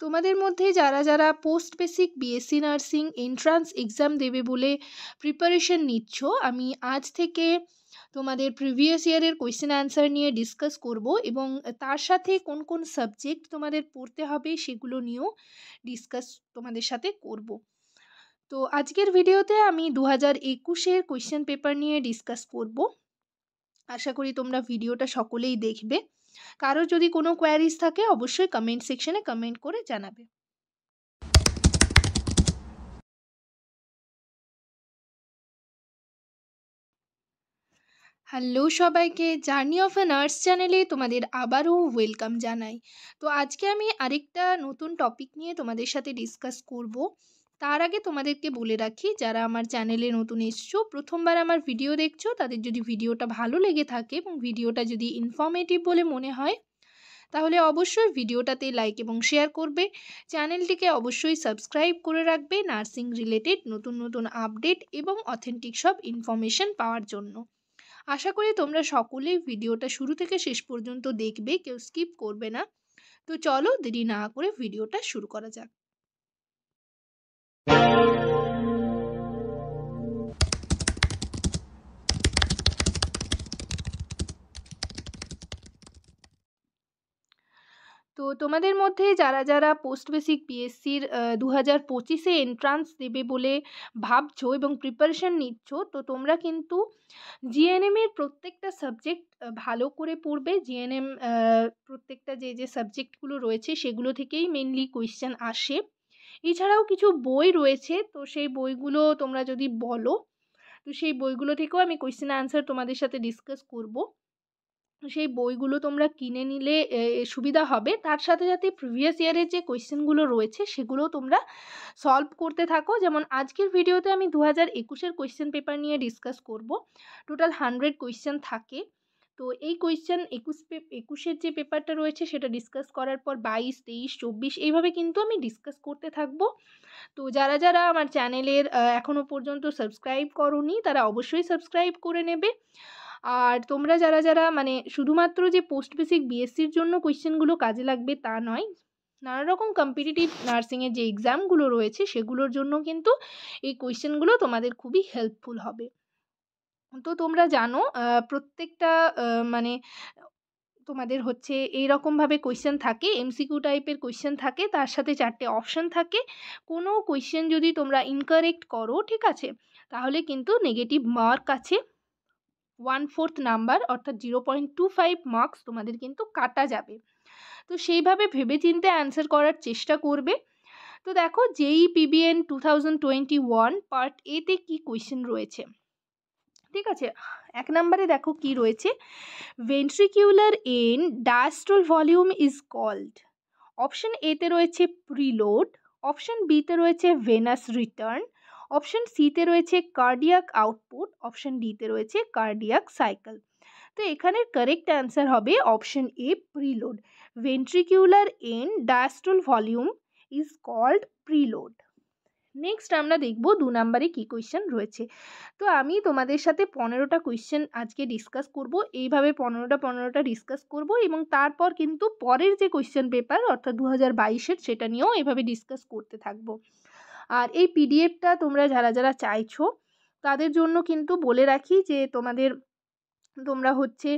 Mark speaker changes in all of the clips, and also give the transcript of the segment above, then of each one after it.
Speaker 1: তোমাদের মধ্যে যারা যারা post basic BSc nursing entrance exam দেবে বলে প্রিপারেশন নিচ্ছ, আমি আজ থেকে তোমাদের প্রিভিয়াস ইয়ারের কোয়েশ্চেন অ্যান্সার নিয়ে ডিসকাস করব এবং তার সাথে কোন কোন সাবজেক্ট তোমাদের পড়তে হবে সেগুলো নিয়েও ডিসকাস তোমাদের সাথে করব। তো আজকের ভিডিওতে আমি 2021-এর কোয়েশ্চেন পেপার নিয়ে ডিসকাস করব। আশা করি তোমরা ভিডিওটা সকলেই দেখবে। কারো যদি কোনো কোয়ারিজ থাকে অবশ্যই কমেন্ট সেকশনে কমেন্ট করে জানাবে। হ্যালো সবাইকে, জার্নি অফ এ নার্স চ্যানেলে তোমাদের আবারও ওয়েলকাম জানাই। তো আজকে আমি আরেকটা নতুন টপিক নিয়ে তোমাদের সাথে ডিসকাস করব। তার আগে তোমাদেরকে বলে রাখি, যারা আমার চ্যানেলে নতুন এসছো, প্রথমবার আমার ভিডিও দেখছো, তাদের যদি ভিডিওটা ভালো লেগে থাকে এবং ভিডিওটা যদি ইনফরমেটিভ বলে মনে হয় তাহলে অবশ্যই ভিডিওটাতে লাইক এবং শেয়ার করবে। চ্যানেলটিকে অবশ্যই সাবস্ক্রাইব করে রাখবে নার্সিং রিলেটেড নতুন নতুন আপডেট এবং অথেন্টিক সব ইনফরমেশন পাওয়ার জন্য। আশা করি তোমরা সকলেই ভিডিওটা শুরু থেকে শেষ পর্যন্ত দেখবে, কেউ স্কিপ করবে না। তো চলো দেরি না করে ভিডিওটা শুরু করা যাক। তো তোমাদের মধ্যে যারা যারা পোস্ট বেসিক বিএসসির 2025-এ এন্ট্রান্স দেবে বলে ভাবছো এবং প্রিপারেশন নিচ্ছ, তো তোমরা কিন্তু জিএনএমের প্রত্যেকটা সাবজেক্ট ভালো করে পড়বে। জিএনএম প্রত্যেকটা যে যে সাবজেক্টগুলো রয়েছে সেগুলো থেকেই মেনলি কোয়েশ্চেন আসে। এছাড়াও কিছু বই রয়েছে, তো সেই বইগুলো তোমরা যদি বলো তো সেই বইগুলো থেকেও আমি কোয়েশ্চেন অ্যান্সার তোমাদের সাথে ডিসকাস করব। সেই বইগুলো তোমরা কিনে নিলে সুবিধা হবে। তার সাথে সাথে প্রিভিয়াস ইয়ারের যে কোয়েশ্চেনগুলো রয়েছে সেগুলো তোমরা সলভ করতে থাকো। যেমন আজকের ভিডিওতে আমি 2021-এর কোয়েশ্চেন পেপার নিয়ে ডিসকাস করব। টোটাল 100 কোয়েশ্চেন থাকে। তো এই কোয়েশ্চেন 21-এর যে পেপারটা রয়েছে সেটা ডিসকাস করার পর 22, 23, 24 এইভাবে কিন্তু আমি ডিসকাস করতে থাকবো। তো যারা যারা আমার চ্যানেলের এখনও পর্যন্ত সাবস্ক্রাইব করোনি তারা অবশ্যই সাবস্ক্রাইব করে নেবে। আর তোমরা যারা যারা মানে শুধুমাত্র যে পোস্ট বেসিক বিএসসির জন্য কোয়েশ্চেনগুলো কাজে লাগবে তা নয়, নানা রকম কম্পিটিটিভ নার্সিংয়ের যে এক্সামগুলো রয়েছে সেগুলোর জন্য কিন্তু এই কোয়েশ্চেনগুলো তোমাদের খুবই হেল্পফুল হবে। তো তোমরা জানো প্রত্যেকটা মানে তোমাদের হচ্ছে এইরকমভাবে কোয়েশ্চেন থাকে, এমসিকিউ টাইপের কোয়েশ্চেন থাকে, তার সাথে 4টে অপশান থাকে। কোনো কোয়েশ্চেন যদি তোমরা ইনকারেক্ট করো, ঠিক আছে, তাহলে কিন্তু নেগেটিভ মার্ক আছে 1/4 নাম্বার, অর্থাৎ 0.25 মার্কস তোমাদের কিন্তু কাটা যাবে। তো সেইভাবে ভেবেচিন্তে অ্যান্সার করার চেষ্টা করবে। তো দেখো জেই পিবিএন 2021 পার্ট এতে কি কোয়েশ্চেন রয়েছে, ঠিক আছে। 1 নম্বরে দেখো কি রয়েছে, ventricular end diastolic volume is called. Option এতে রয়েছে প্রিলোড, অপশন বিতে রয়েছে ভেনাস রিটার্ন, অপশন সিতে রয়েছে কার্ডিয়াক আউটপুট, অপশন ডিতে রয়েছে কার্ডিয়াক সাইকেল। তো এখানের কারেক্ট অ্যান্সার হবে option A preload. Ventricular end diastolic volume is called preload. Next আমরা দেখব 2 নম্বরে কী কোয়েশ্চেন রয়েছে। তো আমি তোমাদের সাথে 15টা কোয়েশ্চেন আজকে ডিসকাস করব। এইভাবে 15টা ডিসকাস করব এবং তারপর কিন্তু পরের যে কোয়েশ্চেন পেপার অর্থাৎ 2022-এর সেটা নিয়েও এভাবে ডিসকাস করতে থাকব। আর এই পিডিএফটা তোমরা যারা যারা চাইছো তাদের জন্য কিন্তু বলে রাখি যে তোমরা হচ্ছে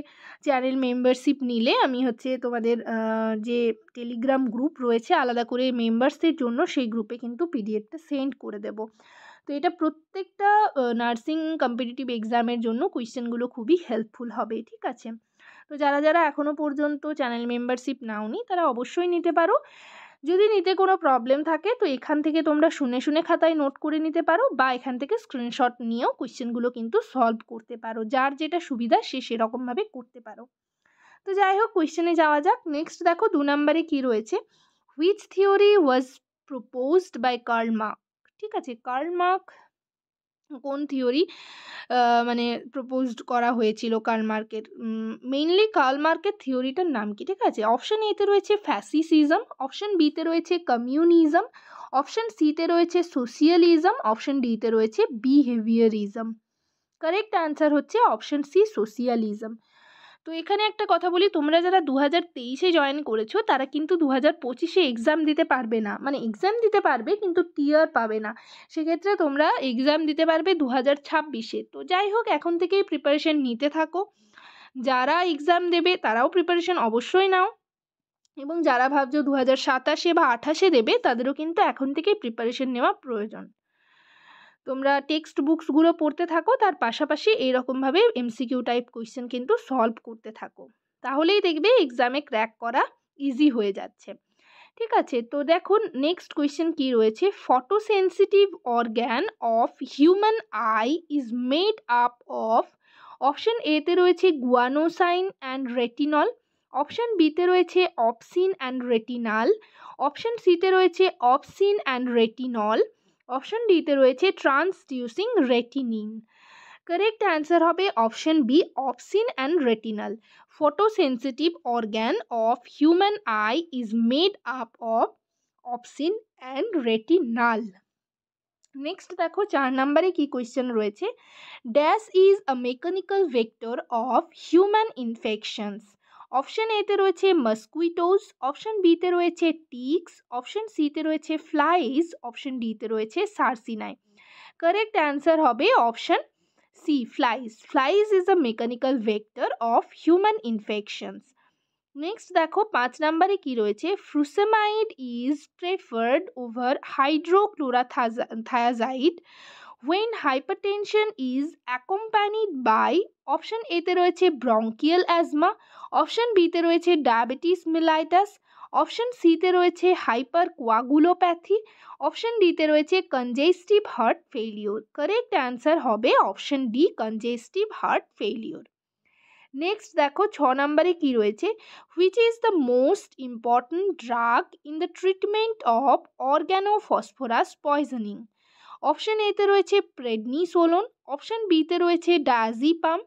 Speaker 1: চ্যানেল মেম্বারশিপ নিলে আমি হচ্ছে তোমাদের যে টেলিগ্রাম গ্রুপ রয়েছে আলাদা করে মেম্বার্সদের জন্য, সেই গ্রুপে কিন্তু পিডিএফটা সেন্ড করে দেব। তো এটা প্রত্যেকটা নার্সিং কম্পিটিটিভ এক্সামের জন্য কোয়েশ্চেনগুলো খুবই হেল্পফুল হবে, ঠিক আছে। তো যারা যারা এখনও পর্যন্ত চ্যানেল মেম্বারশিপ নাওনি তারা অবশ্যই নিতে পারো। যদি নিতে কোনো প্রবলেম থাকে তো এখান থেকে তোমরা শুনে শুনে খাতায় নোট করে নিতে পারো, বা এখান থেকে স্ক্রিনশট নিয়েও কোয়েশ্চেনগুলো কিন্তু সলভ করতে পারো। যার যেটা সুবিধা সে সেরকমভাবে করতে পারো। তো যাই হোক, কোয়েশ্চেনে যাওয়া যাক। নেক্সট দেখো 2 নম্বরে কি রয়েছে, which theory was proposed by Karl Marx. ঠিক আছে, কার্ল মার্ক কোন থিওরি মানে প্রপোজড করা হয়েছিল কার্ল মার্কের, মেইনলি কার্ল মার্কের থিওরিটার নাম কি, ঠিক আছে। অপশন এতে রয়েছে ফ্যাসিসিজম, অপশন বিতে রয়েছে কমিউনিজম, অপশন সিতে রয়েছে সোশিয়ালিজম, অপশন ডিতে রয়েছে বিহেভিয়ারিজম। কারেক্ট অ্যান্সার হচ্ছে অপশন সি সোশিয়ালিজম। তো এখানে একটা কথা বলি, তোমরা যারা 2023-এ জয়েন করেছো তারা কিন্তু 2025-এ এক্সাম দিতে পারবে না, মানে এক্সাম দিতে পারবে কিন্তু টিয়ার পাবে না। সেক্ষেত্রে তোমরা এক্সাম দিতে পারবে 2026-এ। তো যাই হোক, এখন থেকেই প্রিপারেশন নিতে থাকো। যারা এক্সাম দেবে তারাও প্রিপারেশন অবশ্যই নাও, এবং যারা ভাবছো 2027-এ বা 2028-এ দেবে তাদেরও কিন্তু এখন থেকেই প্রিপারেশন নেওয়া প্রয়োজন। তোমরা টেক্সট বুকসগুলো পড়তে থাকো, তার পাশাপাশি এইরকমভাবে এমসিকিউ টাইপ কোয়েশ্চেন কিন্তু সলভ করতে থাকো, তাহলেই দেখবে এক্সামে ক্র্যাক করা ইজি হয়ে যাচ্ছে। ঠিক আছে, তো দেখুন নেক্সট কোয়েশ্চেন কি রয়েছে। Photosensitive organ of human eye is made up of, option এতে রয়েছে গুয়ানোসাইন অ্যান্ড রেটিনল, অপশন বিতে রয়েছে অপসিন অ্যান্ড রেটিনাল, অপশন সিতে রয়েছে অপসিন অ্যান্ড রেটিনল, অপশন ডিতে রয়েছে ট্রান্সডিউসিং রেটিনিন। কারেক্ট অ্যান্সার হবে option B, opsin and retinal. Photosensitive organ of human eye is made up of opsin and retinal. Next দেখো 4 নম্বরে কি কোয়েশ্চেন রয়েছে। Dash is a mechanical vector of human infections. Option এতে রয়েছে মস্কুইটোজ, option বিতে রয়েছে tricks, option সিতে রয়েছে ফ্লাইজ, অপশন ডিতে রয়েছে সার্সিনাই। কারেক্ট অ্যান্সার হবে option C, flies. Flies is a mechanical vector of human infections. Next দেখো 5 নম্বরে কি রয়েছে। Frusemide is preferred over hydrochlorothiazide when hypertension is accompanied by, option এতে রয়েছে ব্রঙ্কিয়াল অ্যাজমা, অপশন বিতে রয়েছে ডায়াবেটিস মেলাইটাস, অপশন সিতে রয়েছে হাইপার কোয়াগুলোপ্যাথি, অপশন ডিতে রয়েছে congestive heart failure. Correct answer হবে option D, congestive heart failure. Next দেখো 6 নম্বরে কি রয়েছে। Which is the most important drug in the treatment of organophosphorus poisoning. Option এতে রয়েছে প্রেডনিসোলোন, অপশন বিতে রয়েছে ডায়াজিপাম,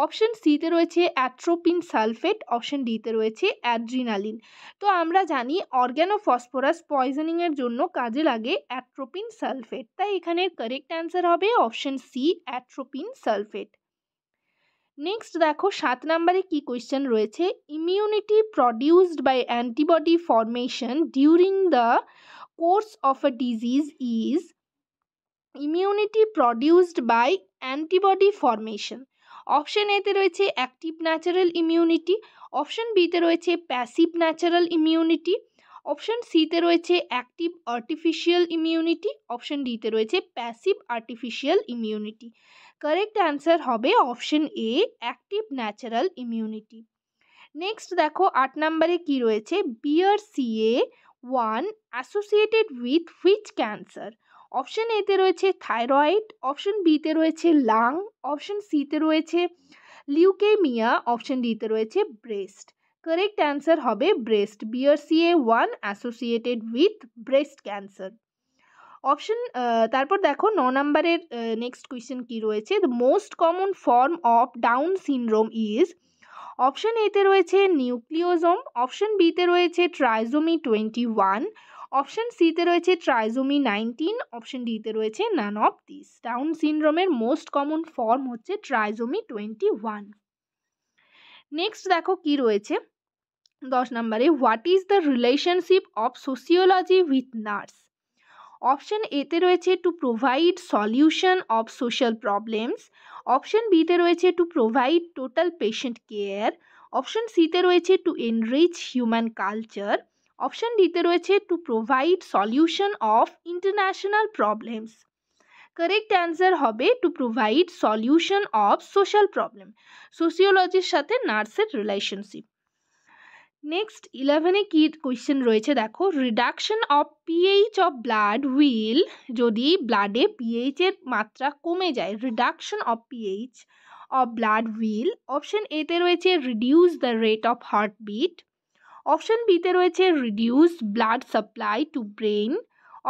Speaker 1: অপশন সিতে রয়েছে অ্যাট্রোপিন সালফেট, অপশন ডিতে রয়েছে অ্যাড্রিনালিন। তো আমরা জানি অর্গ্যানোফসফরাস পয়জনিংয়ের জন্য কাজে লাগে অ্যাট্রোপিন সালফেট, তাই এখানে কারেক্ট অ্যান্সার হবে option C, atropine sulphate. Next দেখো 7 নম্বরে কি কোয়েশ্চেন রয়েছে। Immunity produced by antibody formation during the course of a disease is, immunity produced by antibody formation. Option এতে রয়েছে অ্যাক্টিভ ন্যাচারাল ইমিউনিটি, অপশন বিতে রয়েছে প্যাসিভ ন্যাচারাল ইমিউনিটি, অপশন সিতে রয়েছে অ্যাক্টিভ আর্টিফিশিয়াল ইমিউনিটি, অপশন ডিতে রয়েছে passive artificial immunity. Correct answer হবে option A, active natural immunity. Next দেখো 8 নম্বরে কি রয়েছে। BRCA1 associated with which cancer. Option এতে রয়েছে থাইরয়েড, অপশন বিতে রয়েছে লাং, অপশন সিতে রয়েছে লিউকেমিয়া, অপশন ডিতে রয়েছে ব্রেস্ট। কারেক্ট অ্যান্সার হবে breast. BRCA1 associated with breast cancer. Option তারপর দেখো 9 নম্বরের নেক্সট কোয়েশ্চেন কি রয়েছে। The most common form of down syndrome is, option এতে রয়েছে নিউক্লিওজোম, অপশন বিতে রয়েছে ট্রাইজোমি 21, অপশন সিতে রয়েছে ট্রাইজোমি 19, অপশন ডিতে রয়েছে নান অফ দিস। ডাউন সিনড্রোমের মোস্ট কমন ফর্ম হচ্ছে ট্রাইজোমি 21। নেক্সট দেখো কি রয়েছে 10 নম্বরে। What is the relationship of sociology with nurse. Option এতে রয়েছে to provide solution of social problems, option বিতে রয়েছে to provide total patient care, option সিতে রয়েছে to enrich human culture, option ডিতে রয়েছে to provide solution of international problems. Correct answer হবে to provide solution of social problem. সোসিওলজির সাথে নার্সের রিলেশনশিপ। নেক্সট 11-এ কি কোয়েশ্চেন রয়েছে দেখো। Reduction of pH of blood will, যদি ব্লাডে পিএইচ এর মাত্রা কমে যায়, reduction of pH of blood will, option এতে রয়েছে reduce the rate of heartbeat, option বিতে রয়েছে reduce blood supply to brain,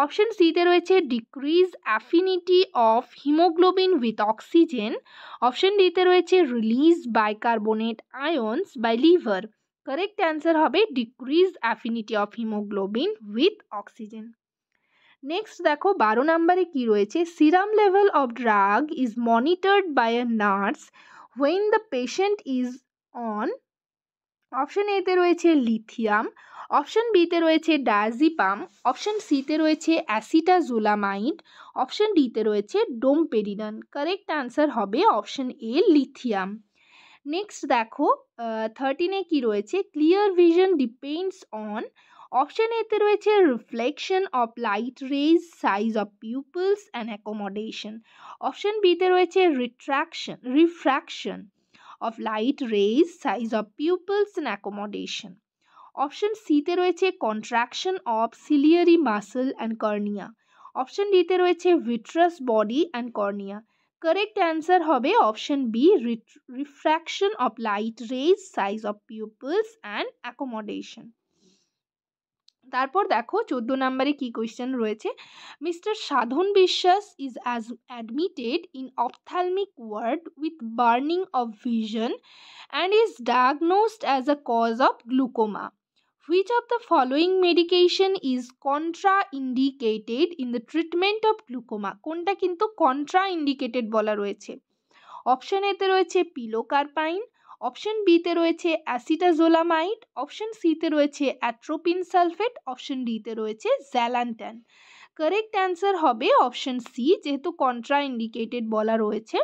Speaker 1: option সিতে রয়েছে decrease affinity of haemoglobin with oxygen, option ডিতে রয়েছে release bicarbonate ions by liver. Correct answer হবে decrease affinity of haemoglobin with oxygen. Next দেখো 12 নম্বরে কি রয়েছে। Serum level of drug is monitored by a nurse when the patient is on hypertension. Option এতে রয়েছে 2 mg/dL, option বিতে রয়েছে 3 mg/dL, option সিতে রয়েছে 5 mg/dL, অপশন ডিতে রয়েছে 10 mg/dL. কারেক্ট অ্যান্সার হবে অপশন সি, 5 mg/dL. Next দেখো 13 নম্বরে কি রয়েছে। Serum level of drug is monitored by a nurse when the patient is on, option এতে রয়েছে লিথিয়াম, অপশন বিতে রয়েছে ডায়াজিপাম, অপশন সিতে রয়েছে অ্যাসিটাজোলামাইড, অপশন ডিতে রয়েছে ডোমপেরিডন। কারেক্ট অ্যান্সার হবে অপশন এ লিথিয়াম। নেক্সট দেখো 13-এ কি রয়েছে, clear vision depends on, option এতে রয়েছে reflection of light rays, size of pupils and accommodation, option বিতে রয়েছে refraction of light rays, size of pupils and accommodation. Option সিতে রয়েছে contraction of ciliary muscle and cornea, option ডিতে রয়েছে vitreous body and cornea. Correct answer হবে option B refraction of light rays, size of pupils and accommodation. তারপর দেখো 14 নম্বরে কি question রয়েছে, mister Sadhan Biswas is admitted in ophthalmic ward with burning of vision and is diagnosed as a cause of glaucoma. Which of the following medication is contraindicated in the treatment of glaucoma? কোনটা কিন্তু contraindicated বলা রয়েছে। Option এতে রয়েছে পিলোকার্পাইন, option বিতে রয়েছে acetazolamide, option সিতে রয়েছে অ্যাট্রোপিন সালফেট, অপশন ডিতে রয়েছে জ্যালান্টান। কারেক্ট অ্যান্সার হবে অপশন সি, যেহেতু কন্ট্রাইন্ডিকেটেড বলা রয়েছে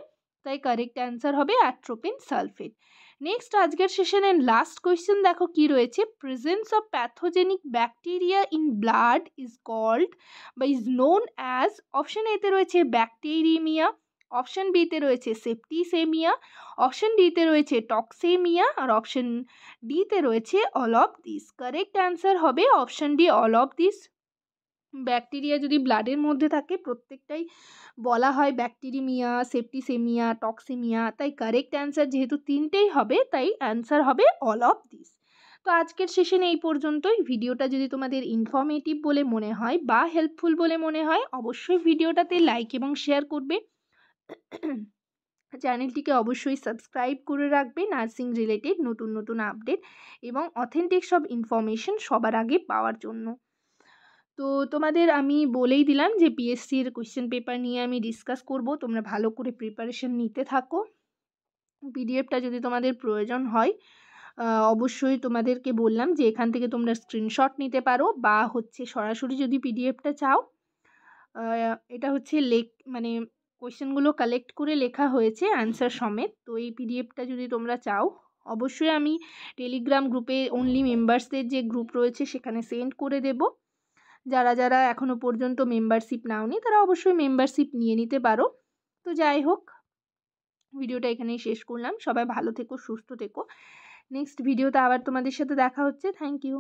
Speaker 1: তাই কারেক্ট অ্যান্সার হবে অ্যাট্রোপিন সালফেট। নেক্সট আজকের সেশনের লাস্ট কোয়েশ্চেন দেখো কি রয়েছে, presence of pathogenic bacteria in blood is called বা ইজ নোন অ্যাজ, অপশন এতে রয়েছে ব্যাকটেরিমিয়া, অপশন বিতে রয়েছে সেপ্টিসেমিয়া, অপশন ডিতে রয়েছে টক্সেমিয়া আর অপশন ডিতে রয়েছে all of this. Correct answer হবে option D all of this. Bacteria যদি ব্লাডের মধ্যে থাকে প্রত্যেকটাই বলা হয় ব্যাকটেরিমিয়া, সেপ্টিসেমিয়া, টক্সেমিয়া, তাই কারেক্ট অ্যান্সার যেহেতু তিনটেই হবে তাই অ্যান্সার হবে অল অফ দিস। তো আজকের সেশনে এই পর্যন্তই। ভিডিওটা যদি তোমাদের ইনফরমেটিভ বলে মনে হয় বা হেল্পফুল বলে মনে হয় অবশ্যই ভিডিওটাতে লাইক এবং শেয়ার করবে, চ্যানেলটিকে অবশ্যই সাবস্ক্রাইব করে রাখবে নার্সিং রিলেটেড নতুন নতুন আপডেট এবং অথেন্টিক সব ইনফরমেশন সবার আগে পাওয়ার জন্য। তো তোমাদের আমি বলেই দিলাম যে পিএসসির কোয়েশ্চেন পেপার নিয়ে আমি ডিসকাস করব, তোমরা ভালো করে প্রিপারেশন নিতে থাকো। পিডিএফটা যদি তোমাদের প্রয়োজন হয় অবশ্যই তোমাদেরকে বললাম যে এখান থেকে তোমরা স্ক্রিনশট নিতে পারো বা হচ্ছে সরাসরি যদি পিডিএফটা চাও, এটা হচ্ছে মানে কোয়েশ্চেনগুলো কালেক্ট করে লেখা হয়েছে অ্যান্সার সমেত। তো এই পিডিএফটা যদি তোমরা চাও অবশ্যই আমি টেলিগ্রাম গ্রুপে অনলি মেম্বার্সদের যে গ্রুপ রয়েছে সেখানে সেন্ড করে দেব। যারা যারা এখনও পর্যন্ত মেম্বারশিপ নাওনি তারা অবশ্যই মেম্বারশিপ নিয়ে নিতে পারো। তো যাই হোক, ভিডিওটা এখানেই শেষ করলাম। সবাই ভালো থেকো, সুস্থ থেকো। নেক্সট ভিডিওতে আবার তোমাদের সাথে দেখা হচ্ছে। Thank you.